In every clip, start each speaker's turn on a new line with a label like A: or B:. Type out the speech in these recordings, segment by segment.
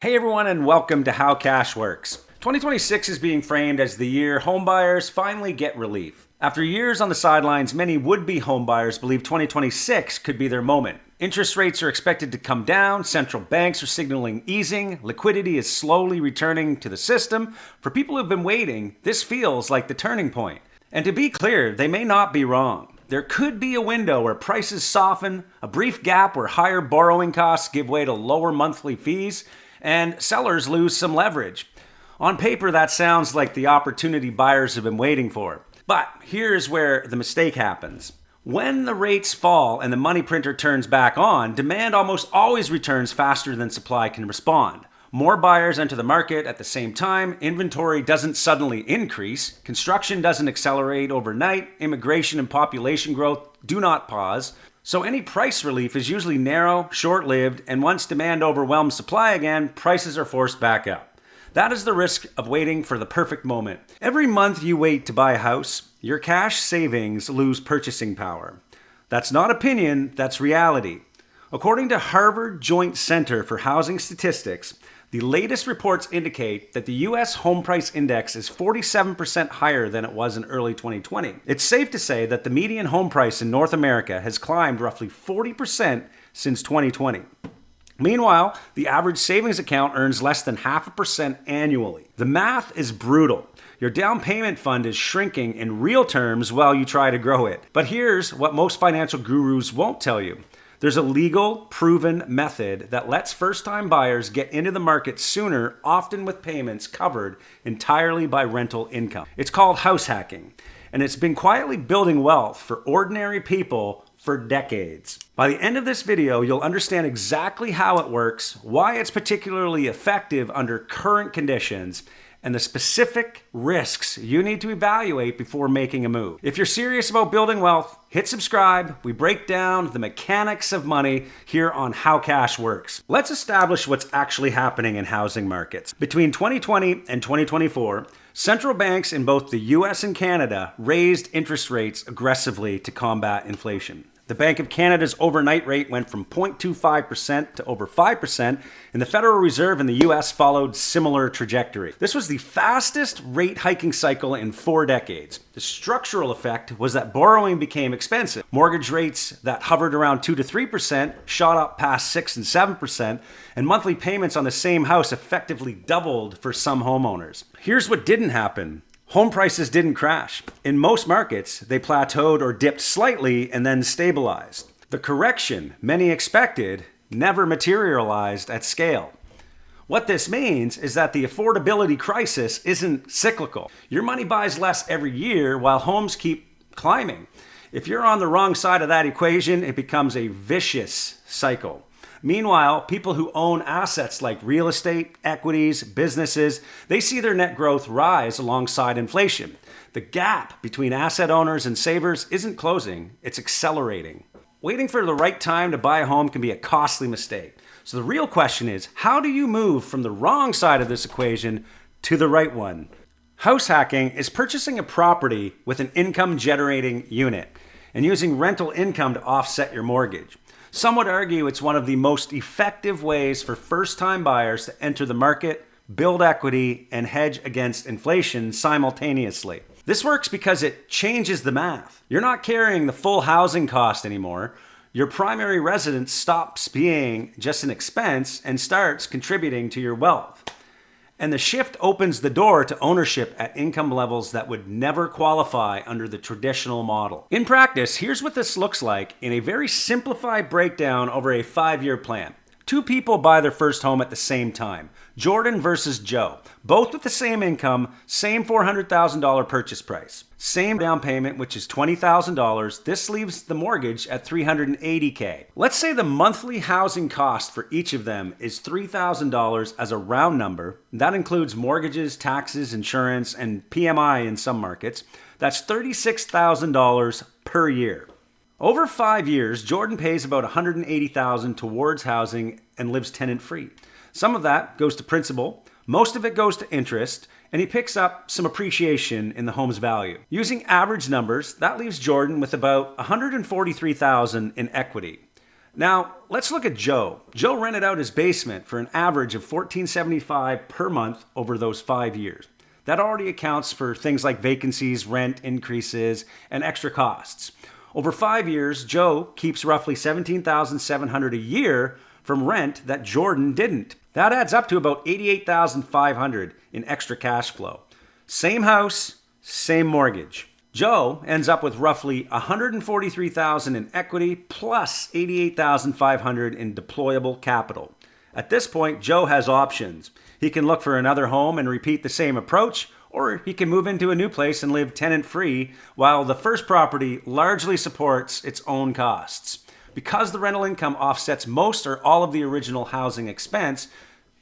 A: Hey everyone, and welcome to How Cash Works. 2026 is being framed as the year homebuyers finally get relief. After years on the sidelines, many would-be homebuyers believe 2026 could be their moment. Interest rates are expected to come down, central banks are signaling easing, liquidity is slowly returning to the system. For people who've been waiting, this feels like the turning point. And to be clear, they may not be wrong. There could be a window where prices soften, a brief gap where higher borrowing costs give way to lower monthly fees, and sellers lose some leverage. On paper, that sounds like the opportunity buyers have been waiting for. But here's where the mistake happens. When the rates fall and the money printer turns back on, demand almost always returns faster than supply can respond. More buyers enter the market at the same time, inventory doesn't suddenly increase, construction doesn't accelerate overnight, immigration and population growth do not pause. So any price relief is usually narrow, short-lived, and once demand overwhelms supply again, prices are forced back up. That is the risk of waiting for the perfect moment. Every month you wait to buy a house, your cash savings lose purchasing power. That's not opinion, that's reality. According to Harvard Joint Center for Housing Statistics, the latest reports indicate that the U.S. home price index is 47% higher than it was in early 2020. It's safe to say that the median home price in North America has climbed roughly 40% since 2020. Meanwhile, the average savings account earns less than 0.5% annually. The math is brutal. Your down payment fund is shrinking in real terms while you try to grow it. But here's what most financial gurus won't tell you. There's a legal, proven method that lets first-time buyers get into the market sooner, often with payments covered entirely by rental income. It's called house hacking, and it's been quietly building wealth for ordinary people for decades. By the end of this video, you'll understand exactly how it works, why it's particularly effective under current conditions, and the specific risks you need to evaluate before making a move. If you're serious about building wealth, hit subscribe. We break down the mechanics of money here on How Cash Works. Let's establish what's actually happening in housing markets. Between 2020 and 2024, central banks in both the US and Canada raised interest rates aggressively to combat inflation. The Bank of Canada's overnight rate went from 0.25% to over 5%, and the Federal Reserve in the US followed similar trajectory. This was the fastest rate hiking cycle in 4 decades. The structural effect was that borrowing became expensive. Mortgage rates that hovered around 2 to 3% shot up past 6 and 7%, and monthly payments on the same house effectively doubled for some homeowners. Here's what didn't happen. Home prices didn't crash. In most markets, they plateaued or dipped slightly and then stabilized. The correction many expected never materialized at scale. What this means is that the affordability crisis isn't cyclical. Your money buys less every year while homes keep climbing. If you're on the wrong side of that equation, it becomes a vicious cycle. Meanwhile, people who own assets like real estate, equities, businesses, they see their net growth rise alongside inflation. The gap between asset owners and savers isn't closing, it's accelerating. Waiting for the right time to buy a home can be a costly mistake. So the real question is, how do you move from the wrong side of this equation to the right one? House hacking is purchasing a property with an income-generating unit and using rental income to offset your mortgage. Some would argue it's one of the most effective ways for first-time buyers to enter the market, build equity, and hedge against inflation simultaneously. This works because it changes the math. You're not carrying the full housing cost anymore. Your primary residence stops being just an expense and starts contributing to your wealth. And the shift opens the door to ownership at income levels that would never qualify under the traditional model. In practice, here's what this looks like in a very simplified breakdown over a 5-year plan. 2 people buy their first home at the same time. Jordan versus Joe. Both with the same income, same $400,000 purchase price. Same down payment, which is $20,000. This leaves the mortgage at $380K. Let's say the monthly housing cost for each of them is $3,000 as a round number. That includes mortgages, taxes, insurance, and PMI in some markets. That's $36,000 per year. Over 5 years, Jordan pays about $180,000 towards housing and lives tenant-free. Some of that goes to principal, most of it goes to interest, and he picks up some appreciation in the home's value. Using average numbers, that leaves Jordan with about $143,000 in equity. Now, let's look at Joe. Joe rented out his basement for an average of $14.75 per month over those 5 years. That already accounts for things like vacancies, rent increases, and extra costs. Over 5 years, Joe keeps roughly $17,700 a year from rent that Jordan didn't. That adds up to about $88,500 in extra cash flow. Same house, same mortgage. Joe ends up with roughly $143,000 in equity plus $88,500 in deployable capital. At this point, Joe has options. He can look for another home and repeat the same approach, or he can move into a new place and live tenant-free while the first property largely supports its own costs. Because the rental income offsets most or all of the original housing expense,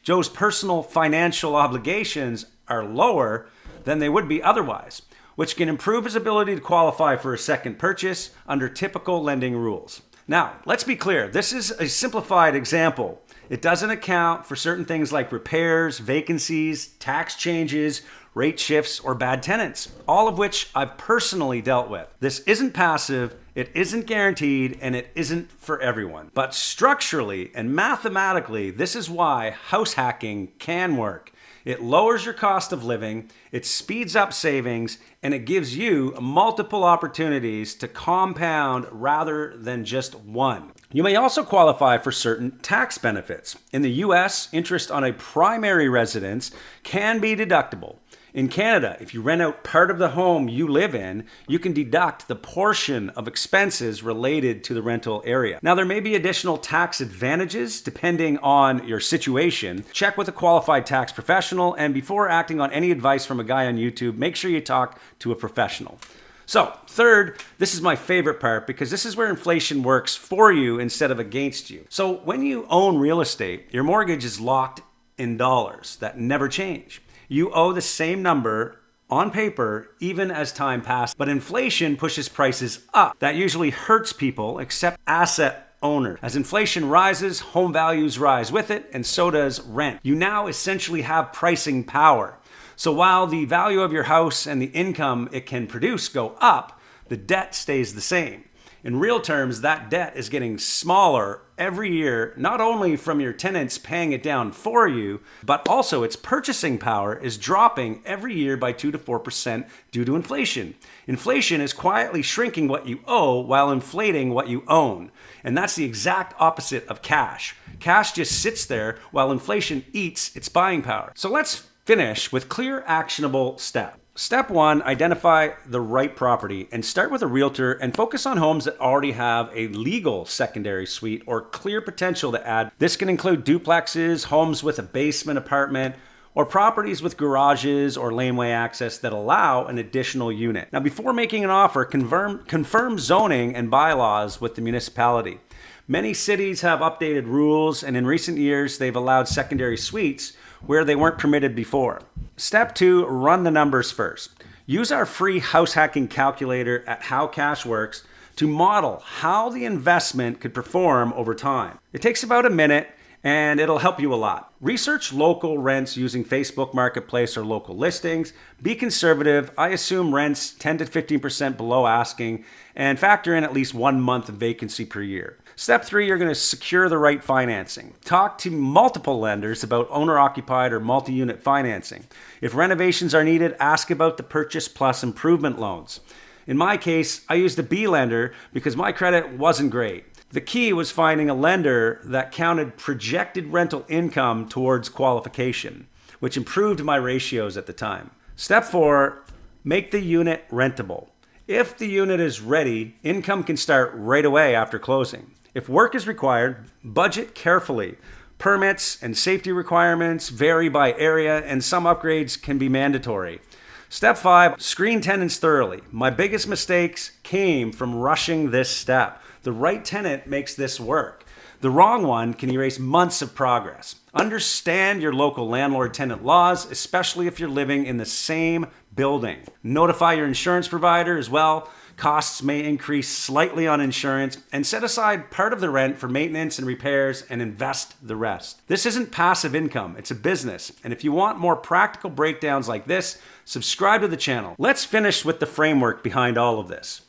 A: Joe's personal financial obligations are lower than they would be otherwise, which can improve his ability to qualify for a second purchase under typical lending rules. Now, let's be clear, this is a simplified example. It doesn't account for certain things like repairs, vacancies, tax changes, rate shifts, or bad tenants, all of which I've personally dealt with. This isn't passive, it isn't guaranteed, and it isn't for everyone. But structurally and mathematically, this is why house hacking can work. It lowers your cost of living, it speeds up savings, and it gives you multiple opportunities to compound rather than just one. You may also qualify for certain tax benefits. In the US, interest on a primary residence can be deductible. In Canada, if you rent out part of the home you live in, you can deduct the portion of expenses related to the rental area. Now, there may be additional tax advantages depending on your situation. Check with a qualified tax professional, and before acting on any advice from a guy on YouTube, make sure you talk to a professional. So, third, this is my favorite part because this is where inflation works for you instead of against you. So, when you own real estate, your mortgage is locked in dollars that never change. You owe the same number on paper even as time passes, but inflation pushes prices up. That usually hurts people except asset owners. As inflation rises, home values rise with it, and so does rent. You now essentially have pricing power. So while the value of your house and the income it can produce go up, the debt stays the same. In real terms, that debt is getting smaller every year, not only from your tenants paying it down for you, but also its purchasing power is dropping every year by 2 to 4% due to inflation. Inflation is quietly shrinking what you owe while inflating what you own. And that's the exact opposite of cash. Cash just sits there while inflation eats its buying power. So let's finish with clear, actionable steps. Step 1, identify the right property and start with a realtor and focus on homes that already have a legal secondary suite or clear potential to add. This can include duplexes, homes with a basement apartment, or properties with garages or laneway access that allow an additional unit. Now, before making an offer, confirm zoning and bylaws with the municipality. Many cities have updated rules, and in recent years, they've allowed secondary suites where they weren't permitted before. Step 2, run the numbers first. Use our free house hacking calculator at How Cash Works to model how the investment could perform over time. It takes about a minute and it'll help you a lot. Research local rents using Facebook Marketplace or local listings. Be conservative. I assume rents 10 to 15% below asking, and factor in at least 1 month of vacancy per year. Step 3, you're going to secure the right financing. Talk to multiple lenders about owner-occupied or multi-unit financing. If renovations are needed, ask about the purchase plus improvement loans. In my case, I used a B lender because my credit wasn't great. The key was finding a lender that counted projected rental income towards qualification, which improved my ratios at the time. Step 4, make the unit rentable. If the unit is ready, income can start right away after closing. If work is required, budget carefully. Permits and safety requirements vary by area, and some upgrades can be mandatory. Step 5, screen tenants thoroughly. My biggest mistakes came from rushing this step. The right tenant makes this work. The wrong one can erase months of progress. Understand your local landlord-tenant laws, especially if you're living in the same building. Notify your insurance provider as well. Costs may increase slightly on insurance, and set aside part of the rent for maintenance and repairs and invest the rest. This isn't passive income, it's a business. And if you want more practical breakdowns like this, subscribe to the channel. Let's finish with the framework behind all of this.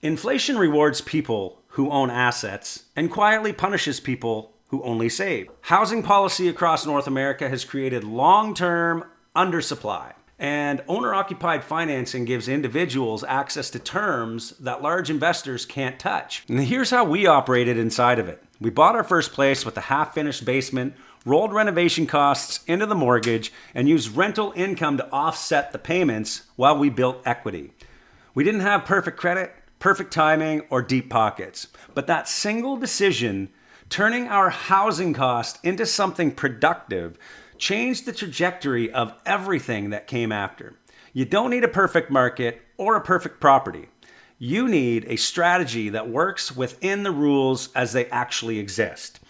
A: Inflation rewards people who own assets and quietly punishes people who only save. Housing policy across North America has created long-term undersupply, and owner-occupied financing gives individuals access to terms that large investors can't touch. And here's how we operated inside of it. We bought our first place with a half-finished basement, rolled renovation costs into the mortgage, and used rental income to offset the payments while we built equity. We didn't have perfect credit, perfect timing, or deep pockets, but that single decision, turning our housing cost into something productive, changed the trajectory of everything that came after. You don't need a perfect market or a perfect property. You need a strategy that works within the rules as they actually exist.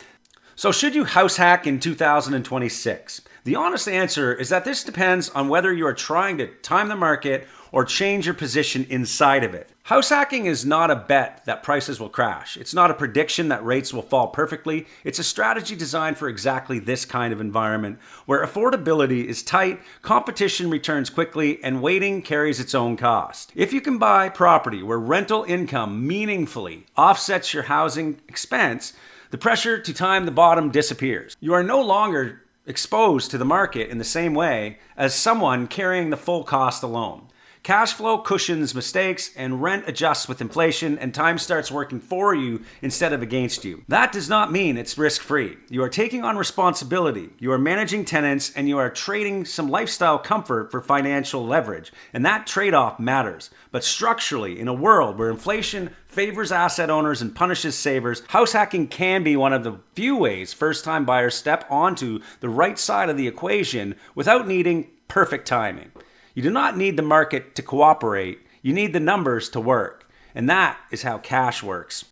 A: So should you house hack in 2026? The honest answer is that this depends on whether you are trying to time the market or change your position inside of it. House hacking is not a bet that prices will crash. It's not a prediction that rates will fall perfectly. It's a strategy designed for exactly this kind of environment where affordability is tight, competition returns quickly, and waiting carries its own cost. If you can buy property where rental income meaningfully offsets your housing expense, the pressure to time the bottom disappears. You are no longer exposed to the market in the same way as someone carrying the full cost alone. Cash flow cushions mistakes, and rent adjusts with inflation, and time starts working for you instead of against you. That does not mean it's risk-free. You are taking on responsibility, you are managing tenants, and you are trading some lifestyle comfort for financial leverage. And that trade-off matters. But structurally, in a world where inflation favors asset owners and punishes savers, house hacking can be one of the few ways first-time buyers step onto the right side of the equation without needing perfect timing. You do not need the market to cooperate. You need the numbers to work. And that is how cash works.